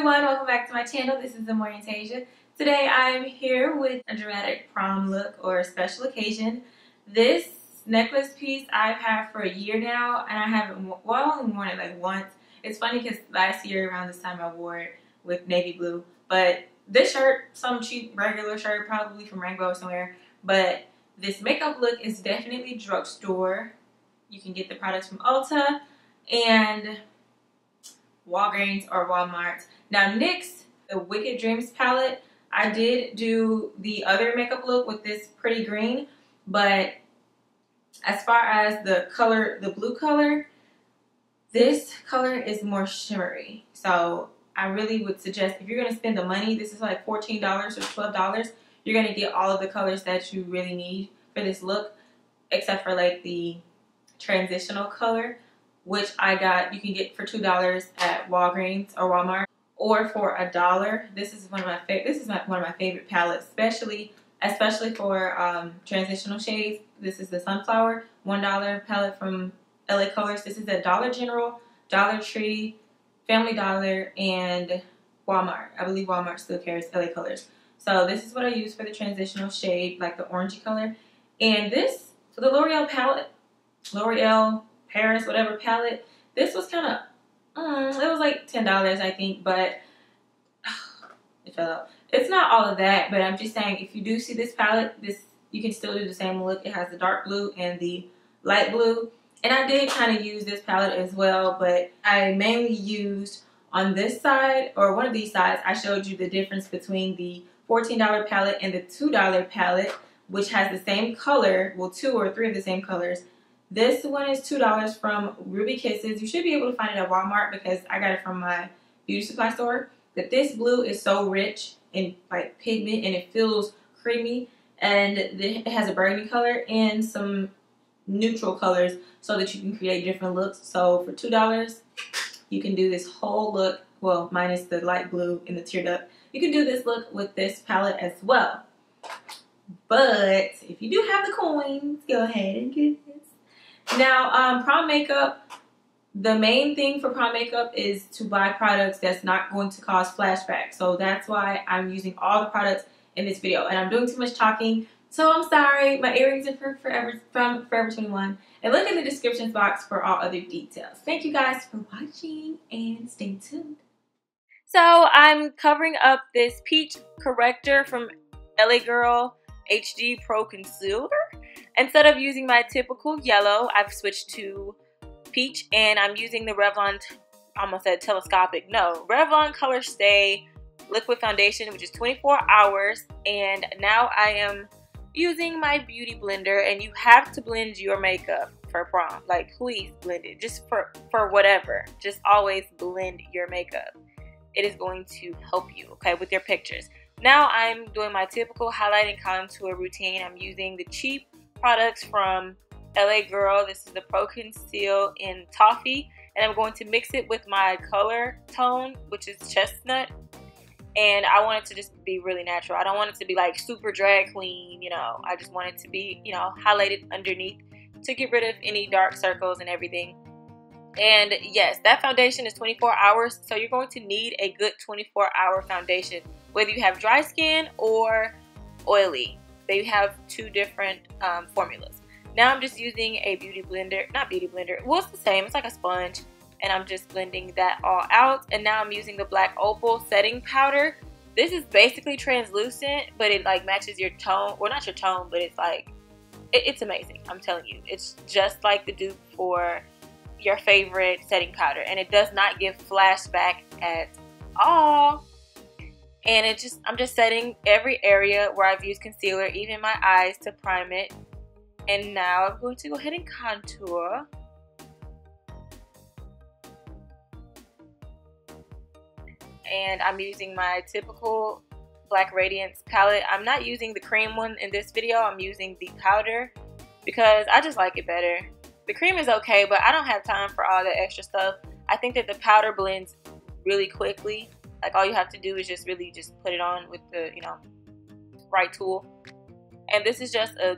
everyone, welcome back to my channel. This is the Anastasia. Today I'm here with a dramatic prom look or special occasion. This necklace piece I've had for a year now, and I haven't, well, I only worn it like once. It's funny because last year around this time I wore it with navy blue, but this shirt, some cheap regular shirt, probably from Rainbow or somewhere, but this makeup look is definitely drugstore. You can get the products from Ulta and Walgreens or Walmart. Now NYX, the Wicked Dreams palette, I did do the other makeup look with this pretty green, but as far as the color, the blue color, this color is more shimmery. So I really would suggest, if you're going to spend the money, this is like $14 or $12, you're going to get all of the colors that you really need for this look, except for like the transitional color, which I got, you can get for $2 at Walgreens or Walmart, or for $1. This is one of my one of my favorite palettes, especially for transitional shades. This is the Sunflower $1 palette from LA Colors. This is at Dollar General, Dollar Tree, Family Dollar, and Walmart. I believe Walmart still carries LA Colors. So this is what I use for the transitional shade, like the orangey color. And this, for the Loreal palette, Loreal Paris, whatever palette, this was kind of, it was like $10, I think, but it fell out. It's not all of that, but I'm just saying, if you do see this palette, you can still do the same look. It has the dark blue and the light blue, and I did kind of use this palette as well, but I mainly used on this side, or one of these sides, I showed you the difference between the $14 palette and the $2 palette, which has the same color, well, 2 or 3 of the same colors. This one is $2 from Ruby Kisses. You should be able to find it at Walmart because I got it from my beauty supply store. But this blue is so rich in like pigment, and it feels creamy, and it has a burgundy color and some neutral colors so that you can create different looks. So for $2, you can do this whole look, well, minus the light blue and the tear duct. You can do this look with this palette as well. But if you do have the coins, go ahead and get this. Now, prom makeup, the main thing for prom makeup is to buy products that's not going to cause flashback. So that's why I'm using all the products in this video. And I'm doing too much talking, so I'm sorry. My earrings are from Forever 21. And look in the description box for all other details. Thank you guys for watching, and stay tuned. So I'm covering up this Peach Corrector from LA Girl HD Pro Concealer. Instead of using my typical yellow, I've switched to peach, and I'm using the Revlon, I almost said telescopic, no, Revlon Colorstay liquid foundation, which is 24 hours. And now I am using my beauty blender, and you have to blend your makeup for prom. Like, please blend it, just for whatever. Just always blend your makeup. It is going to help you, okay, with your pictures. Now I'm doing my typical highlight and contour routine. I'm using the cheap products from LA Girl. This is the Pro Conceal in Toffee, and I'm going to mix it with my color tone, which is Chestnut. And I want it to just be really natural. I don't want it to be like super drag queen, you know. I just want it to be, you know, highlighted underneath to get rid of any dark circles and everything. And yes, that foundation is 24 hours, so you're going to need a good 24-hour foundation, whether you have dry skin or oily. They have two different formulas. Now I'm just using a beauty blender, not beauty blender, well, it's the same, it's like a sponge, and I'm just blending that all out. And now I'm using the black Opal setting powder. This is basically translucent, but it like matches your tone, well, not your tone, but it's like, it's amazing, I'm telling you. It's just like the dupe for your favorite setting powder, and it does not give flashback at all. And I'm just setting every area where I've used concealer, even my eyes, to prime it. And now I'm going to go ahead and contour. And I'm using my typical black Radiance palette. I'm not using the cream one in this video. I'm using the powder because I just like it better. The cream is okay, but I don't have time for all the extra stuff. I think that the powder blends really quickly. Like, all you have to do is just really just put it on with the, you know, right tool. And this is just a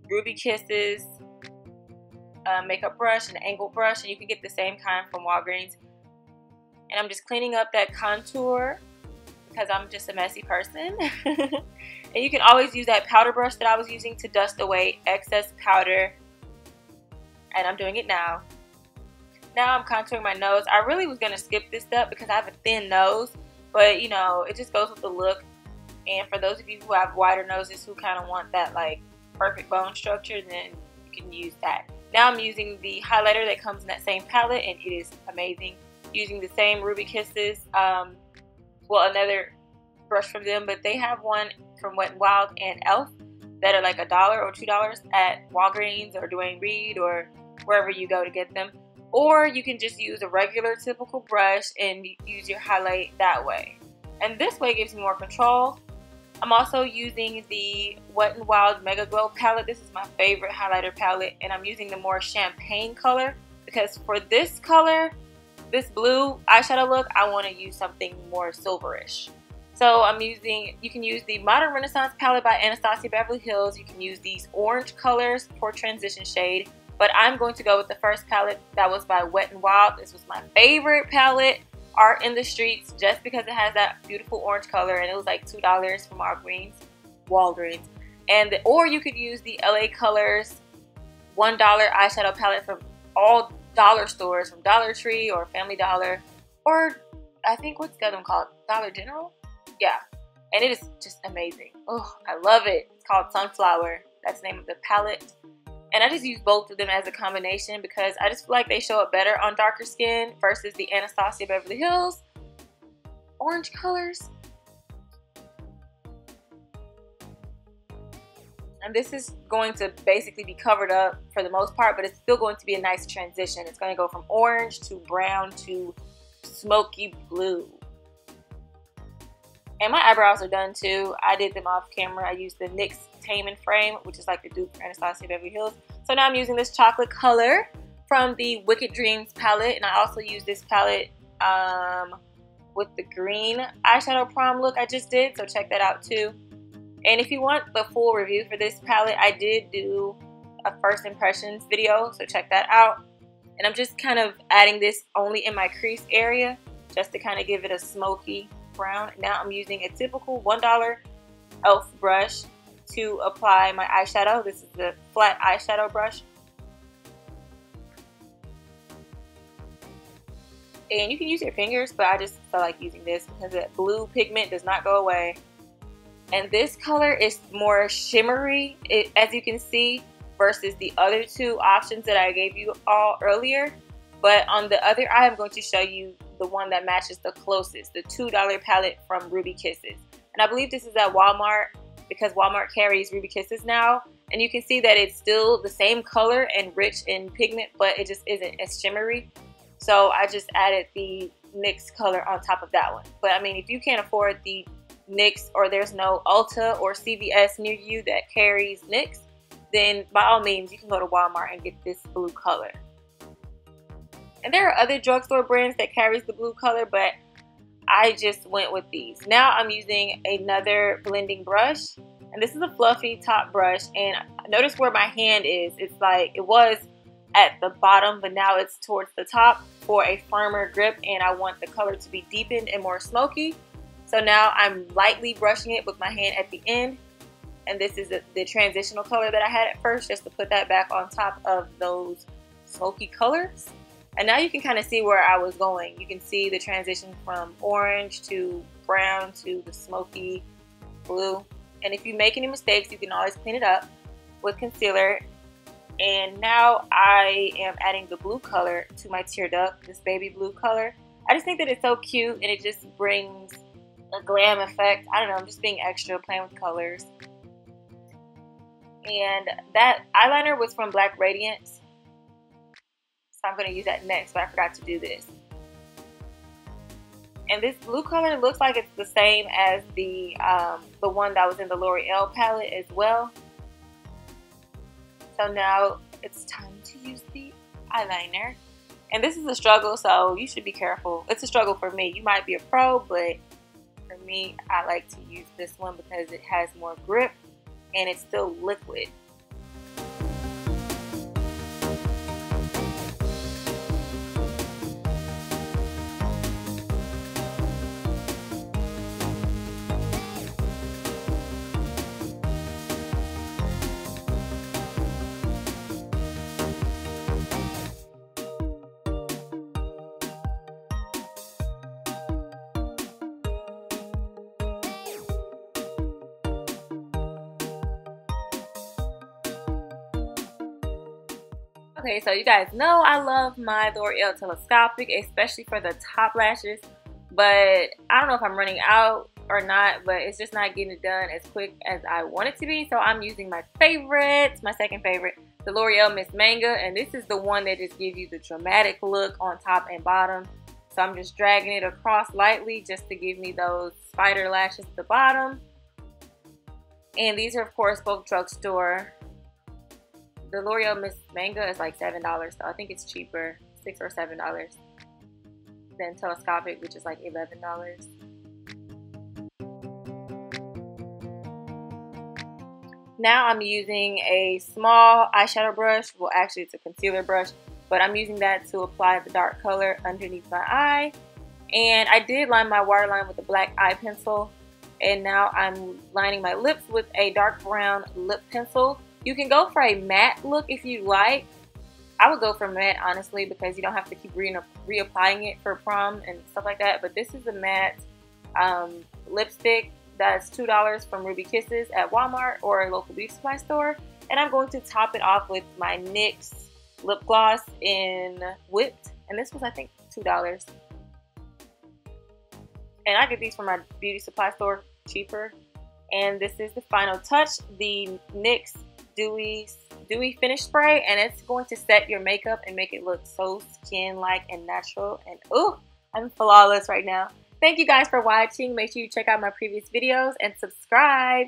Ruby Kisses makeup brush, an angled brush, and you can get the same kind from Walgreens. And I'm just cleaning up that contour because I'm just a messy person. And you can always use that powder brush that I was using to dust away excess powder. And I'm doing it now. Now I'm contouring my nose. I really was going to skip this step because I have a thin nose. But, you know, it just goes with the look. And for those of you who have wider noses who kind of want that, like, perfect bone structure, then you can use that. Now I'm using the highlighter that comes in that same palette, and it is amazing. Using the same Ruby Kisses. Well, another brush from them, but they have one from Wet n Wild and e.l.f. that are like $1 or $2 at Walgreens or Duane Reade or wherever you go to get them. Or you can just use a regular typical brush and use your highlight that way. And this way gives you more control. I'm also using the Wet n Wild Mega Glow palette. This is my favorite highlighter palette, and I'm using the more champagne color because for this color, this blue eyeshadow look, I want to use something more silverish. So I'm using, you can use the Modern Renaissance palette by Anastasia Beverly Hills. You can use these orange colors for transition shade, but I'm going to go with the first palette that was by Wet n Wild. This was my favorite palette, Art in the Streets, just because it has that beautiful orange color, and it was like $2 from Walgreens. And or you could use the LA Colors $1 eyeshadow palette from all dollar stores, from Dollar Tree or Family Dollar, or I think what's the other one called? Dollar General? Yeah, and it is just amazing. Oh, I love it. It's called Sunflower. That's the name of the palette. And I just use both of them as a combination because I just feel like they show up better on darker skin versus the Anastasia Beverly Hills orange colors. And this is going to basically be covered up for the most part, but it's still going to be a nice transition. It's going to go from orange to brown to smoky blue. And my eyebrows are done too. I did them off camera. I used the NYX Tame and Frame, which is like the dupe for Anastasia Beverly Hills. So now I'm using this chocolate color from the Wicked Dreams palette. And I also used this palette with the green eyeshadow prom look I just did. So check that out too. And if you want the full review for this palette, I did do a first impressions video. So check that out. And I'm just kind of adding this only in my crease area just to kind of give it a smoky brown. Now I'm using a typical $1 e.l.f. brush to apply my eyeshadow. This is the flat eyeshadow brush. And you can use your fingers, but I just feel like using this because the blue pigment does not go away. And this color is more shimmery, as you can see, versus the other two options that I gave you all earlier. But on the other eye, I'm going to show you the one that matches the closest, the $2 palette from Ruby Kisses. And I believe this is at Walmart because Walmart carries Ruby Kisses now. And you can see that it's still the same color and rich in pigment, but it just isn't as shimmery. So I just added the NYX color on top of that one. But I mean, if you can't afford the NYX or there's no Ulta or CVS near you that carries NYX, then by all means, you can go to Walmart and get this blue color. And there are other drugstore brands that carries the blue color, but I just went with these. Now I'm using another blending brush, and this is a fluffy top brush. And notice where my hand is. It's like it was at the bottom, but now it's towards the top for a firmer grip, and I want the color to be deepened and more smoky. So now I'm lightly brushing it with my hand at the end, and this is the transitional color that I had at first, just to put that back on top of those smoky colors. And now you can kind of see where I was going. You can see the transition from orange to brown to the smoky blue. And if you make any mistakes, you can always clean it up with concealer. And now I am adding the blue color to my tear duct, this baby blue color. I just think that it's so cute, and it just brings a glam effect. I don't know, I'm just being extra, playing with colors. And that eyeliner was from Black Radiance. So I'm going to use that next, but I forgot to do this. And this blue color looks like it's the same as the one that was in the Loreal palette as well. So now it's time to use the eyeliner. And this is a struggle, so you should be careful. It's a struggle for me. You might be a pro, but for me, I like to use this one because it has more grip and it's still liquid. Okay, so you guys know I love my Loreal telescopic, especially for the top lashes, but I don't know if I'm running out or not, but it's just not getting it done as quick as I want it to be. So I'm using my favorite, my second favorite, the L'Oreal Miss Manga, and this is the one that just gives you the dramatic look on top and bottom. So I'm just dragging it across lightly just to give me those spider lashes at the bottom. And these are, of course, both drugstore. The L'Oreal Miss Manga is like $7, so I think it's cheaper, $6 or $7, than telescopic, which is like $11. Now I'm using a small eyeshadow brush. Well, actually it's a concealer brush, but I'm using that to apply the dark color underneath my eye. And I did line my waterline with a black eye pencil, and now I'm lining my lips with a dark brown lip pencil. You can go for a matte look if you like. I would go for matte, honestly, because you don't have to keep reapplying it for prom and stuff like that. But this is a matte lipstick that's $2 from Ruby Kisses at Walmart or a local beauty supply store. And I'm going to top it off with my NYX lip gloss in Whipped. And this was, I think, $2. And I get these from my beauty supply store cheaper. And this is the final touch, the NYX Dewy Finish Spray, and it's going to set your makeup and make it look so skin-like and natural. And oh, I'm flawless right now. Thank you guys for watching. Make sure you check out my previous videos and subscribe.